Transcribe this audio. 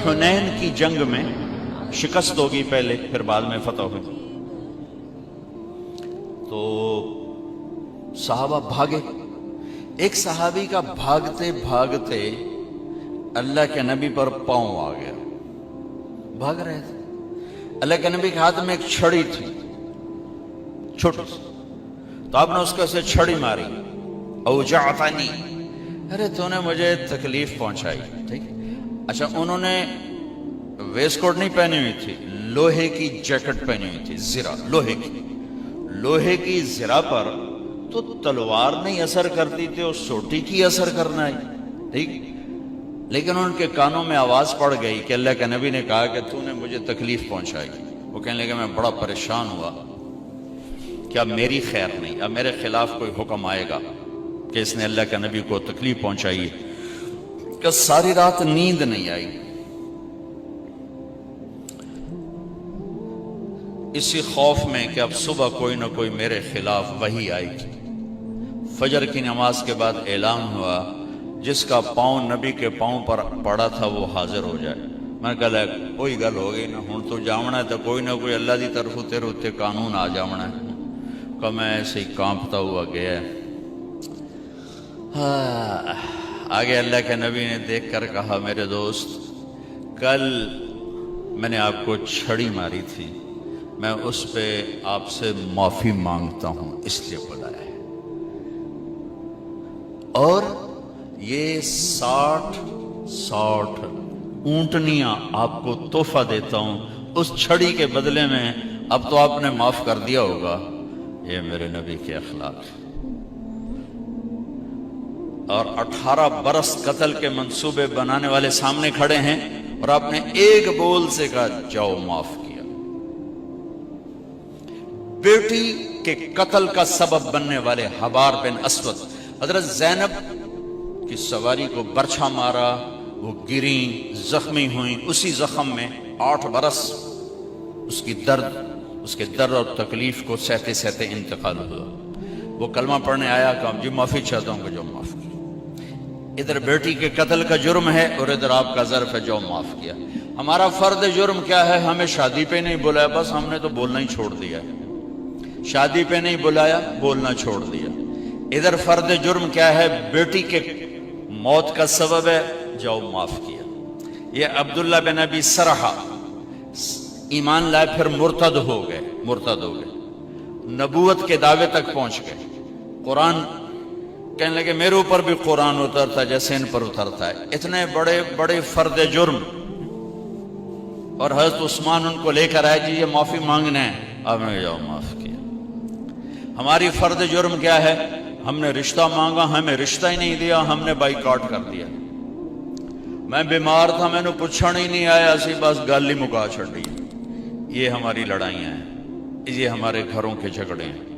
حنین کی جنگ میں شکست ہوگی پہلے، پھر بعد میں فتح ہوگی۔ تو صحابہ بھاگے، ایک صحابی کا بھاگتے بھاگتے اللہ کے نبی پر پاؤں آ گیا، بھاگ رہے تھے، اللہ کے نبی کے ہاتھ میں ایک چھڑی تھی چھوٹی سی، تو آپ نے اس کو ایسے چھڑی ماری، اوجعتنی، ارے تو نے مجھے تکلیف پہنچائی، ٹھیک۔ اچھا انہوں نے ویسٹ کوٹ نہیں پہنی ہوئی تھی، لوہے کی جیکٹ پہنی ہوئی تھی، زرہ لوہے کی زرہ پر تو تلوار نہیں اثر کرتی تھی، اور سوٹی کی اثر کرنا ہے، ٹھیک۔ لیکن ان کے کانوں میں آواز پڑ گئی کہ اللہ کے نبی نے کہا کہ تو نے مجھے تکلیف پہنچائی۔ وہ کہنے لگے میں بڑا پریشان ہوا کہ اب میری خیر نہیں، اب میرے خلاف کوئی حکم آئے گا کہ اس نے اللہ کے نبی کو تکلیف پہنچائی، کہ ساری رات نیند نہیں آئی۔ اسی خوف میں کہ اب صبح کوئی نہ کوئی میرے خلاف وحی آئے گی، فجر کی نماز کے بعد اعلان ہوا جس کا پاؤں نبی کے پاؤں پر پڑا تھا وہ حاضر ہو جائے۔ میں کہا کوئی گل ہو گئی نا، ہوں تو جاونا ہے تو کوئی نہ کوئی اللہ دی طرف تیرے اتنے قانون آ جاونا ہے۔ کہ میں ایسے ہی کانپتا ہوا گیا، آگے اللہ کے نبی نے دیکھ کر کہا میرے دوست، کل میں نے آپ کو چھڑی ماری تھی، میں اس پہ آپ سے معافی مانگتا ہوں، اس لیے بلایا ہے، اور یہ 60 اونٹنیاں آپ کو تحفہ دیتا ہوں اس چھڑی کے بدلے میں، اب تو آپ نے معاف کر دیا ہوگا۔ یہ میرے نبی کے اخلاق ہیں۔ اور 18 برس قتل کے منصوبے بنانے والے سامنے کھڑے ہیں، اور آپ نے ایک بول سے کہا جاؤ معاف کیا۔ بیٹی کے قتل کا سبب بننے والے حبار بن اسود، حضرت زینب کی سواری کو برچھا مارا، وہ گریں، زخمی ہوئیں، اسی زخم میں 8 برس اس کے درد اور تکلیف کو سہتے سہتے انتقال ہوا۔ وہ کلمہ پڑھنے آیا کہ جی معافی چاہتا ہوں کہ جو معاف کیا۔ ادھر بیٹی کے قتل کا جرم ہے اور ادھر آپ کا ظرف ہے جو معاف کیا۔ ہمارا فرد جرم کیا ہے؟ ہمیں شادی پہ نہیں بلایا، بس ہم نے تو بولنا ہی چھوڑ دیا، شادی پہ نہیں بلایا، بولنا چھوڑ دیا۔ ادھر فرد جرم کیا ہے؟ بیٹی کے موت کا سبب ہے، جاؤ معاف کیا۔ یہ عبداللہ بن ابی سرحہ ایمان لائے، پھر مرتد ہو گئے، نبوت کے دعوے تک پہنچ گئے۔ قرآن کہنے لگے میرے اوپر بھی قرآن اترتا جیسے ان پر اترتا ہے، اتنے بڑے بڑے فرد جرم، اور حضرت عثمان ان کو لے کر آئے جی یہ معافی مانگنا ہے، اب نے جاؤ معاف کیا۔ ہماری فرد جرم کیا ہے؟ ہم نے رشتہ مانگا، ہمیں رشتہ ہی نہیں دیا، ہم نے بائیکاٹ کر دیا۔ میں بیمار تھا، میں نے پوچھنا ہی نہیں آیا، اسی بس گل ہی مکا چھڑی۔ یہ ہماری لڑائیاں ہیں، یہ ہمارے گھروں کے جھگڑے ہیں۔